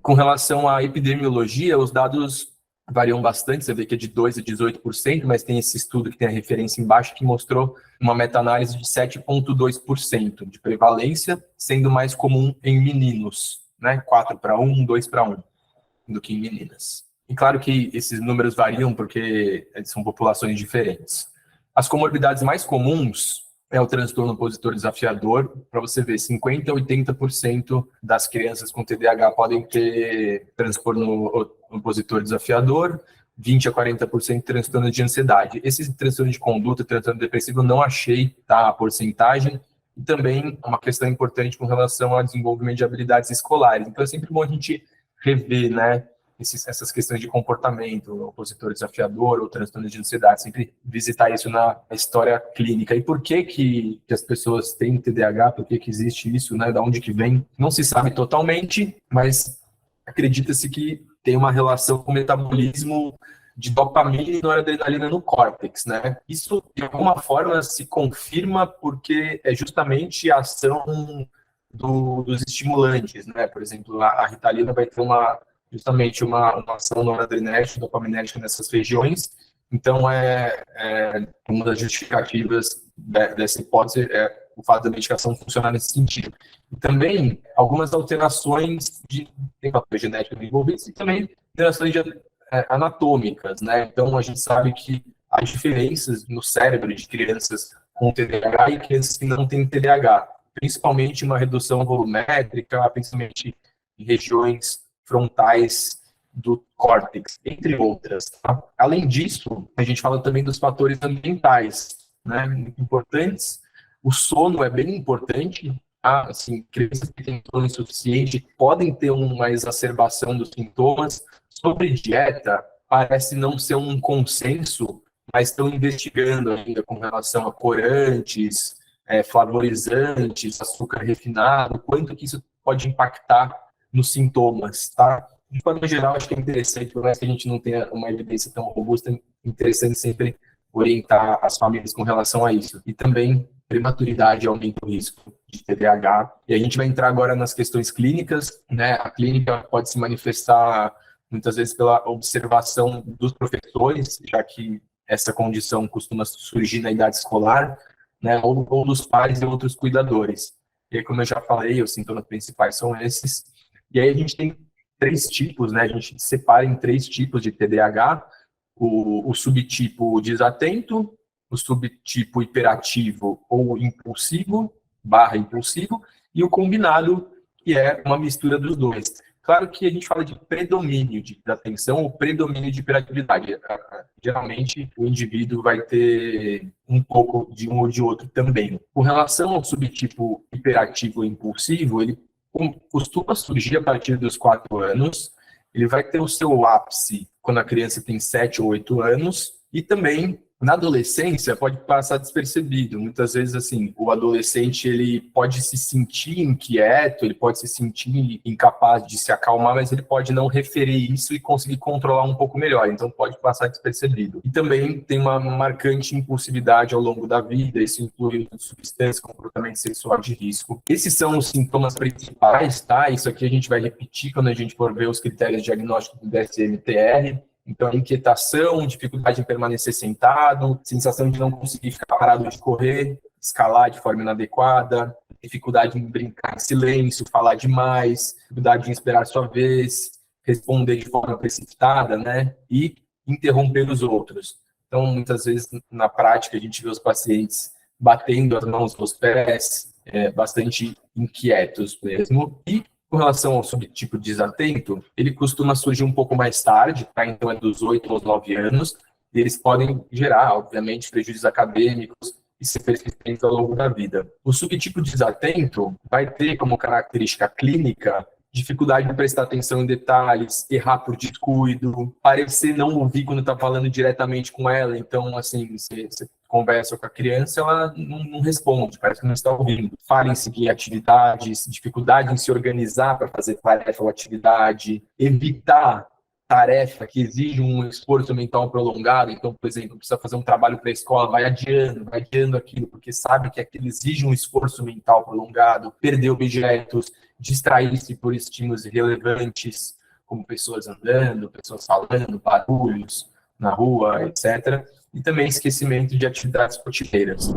Com relação à epidemiologia, os dados variam bastante, você vê que é de 2% a 18%, mas tem esse estudo que tem a referência embaixo que mostrou uma meta-análise de 7,2% de prevalência, sendo mais comum em meninos, né? 4:1, 2:1, do que em meninas. E claro que esses números variam porque são populações diferentes. As comorbidades mais comuns é o transtorno opositor desafiador. Para você ver, 50% a 80% das crianças com TDAH podem ter transtorno opositor desafiador, 20% a 40% transtorno de ansiedade. Esse transtorno de conduta, transtorno depressivo, eu não achei, tá, a porcentagem. E também uma questão importante com relação ao desenvolvimento de habilidades escolares. Então é sempre bom a gente rever, né, essas questões de comportamento, opositor desafiador ou transtorno de ansiedade, sempre visitar isso na história clínica. E por que as pessoas têm TDAH, por que existe isso, né? Da onde que vem? Não se sabe totalmente, mas acredita-se que tem uma relação com o metabolismo de dopamina e noradrenalina no córtex, né? Isso, de alguma forma, se confirma porque é justamente a ação dos estimulantes, né? Por exemplo, a Ritalina vai ter justamente uma ação noradrenérgica, dopaminérgica nessas regiões. Então, uma das justificativas dessa hipótese é o fato da medicação funcionar nesse sentido. E também algumas alterações tem fatores genéticos envolvidos e também alterações anatômicas, né? Então, a gente sabe que há diferenças no cérebro de crianças com TDAH e crianças que não têm TDAH, principalmente uma redução volumétrica, principalmente em regiões frontais do córtex, entre outras. Tá? Além disso, a gente fala também dos fatores ambientais, né, muito importantes. O sono é bem importante. Assim, crianças que têm sono insuficiente podem ter uma exacerbação dos sintomas. Sobre dieta, parece não ser um consenso, mas estão investigando ainda com relação a corantes, flavorizantes, açúcar refinado, quanto que isso pode impactar nos sintomas, tá? De forma geral, acho que é interessante, por mais que a gente não tenha uma evidência tão robusta, é interessante sempre orientar as famílias com relação a isso. E também, prematuridade aumenta o risco de TDAH. E a gente vai entrar agora nas questões clínicas, né? A clínica pode se manifestar muitas vezes pela observação dos professores, já que essa condição costuma surgir na idade escolar, né? Ou dos pais e outros cuidadores. E aí, como eu já falei, os sintomas principais são esses. E aí a gente tem 3 tipos, né? A gente separa em 3 tipos de TDAH, o subtipo desatento, o subtipo hiperativo ou impulsivo, /impulsivo, e o combinado, que é uma mistura dos dois. Claro que a gente fala de predomínio de atenção ou predomínio de hiperatividade. Geralmente, o indivíduo vai ter um pouco de um ou de outro também. Com relação ao subtipo hiperativo e impulsivo, ele costuma surgir a partir dos 4 anos, ele vai ter o seu ápice quando a criança tem 7 ou 8 anos, e também na adolescência pode passar despercebido. Muitas vezes, assim, o adolescente ele pode se sentir inquieto, ele pode se sentir incapaz de se acalmar, mas ele pode não referir isso e conseguir controlar um pouco melhor, então pode passar despercebido. E também tem uma marcante impulsividade ao longo da vida, isso inclui substâncias, comportamento sexual de risco. Esses são os sintomas principais, tá? Isso aqui a gente vai repetir quando a gente for ver os critérios diagnósticos do DSM-TR. Então, inquietação, dificuldade em permanecer sentado, sensação de não conseguir ficar parado de correr, escalar de forma inadequada, dificuldade em brincar em silêncio, falar demais, dificuldade em esperar sua vez, responder de forma precipitada, né? E interromper os outros. Então, muitas vezes, na prática, a gente vê os pacientes batendo as mãos nos pés, bastante inquietos mesmo. E com relação ao subtipo desatento, ele costuma surgir um pouco mais tarde, tá? Então é dos 8 aos 9 anos, e eles podem gerar, obviamente, prejuízos acadêmicos e ser persistentes ao longo da vida. O subtipo desatento vai ter como característica clínica dificuldade de prestar atenção em detalhes, errar por descuido, parecer não ouvir quando está falando diretamente com ela. Então, assim, você conversa com a criança, ela não responde, parece que não está ouvindo. Falha em seguir atividades, dificuldade em se organizar para fazer tarefa ou atividade, evitar tarefa que exige um esforço mental prolongado, então, por exemplo, precisa fazer um trabalho para a escola, vai adiando aquilo, porque sabe que aquilo exige um esforço mental prolongado, perder objetos, distrair-se por estímulos irrelevantes, como pessoas andando, pessoas falando, barulhos na rua, etc. E também esquecimento de atividades rotineiras.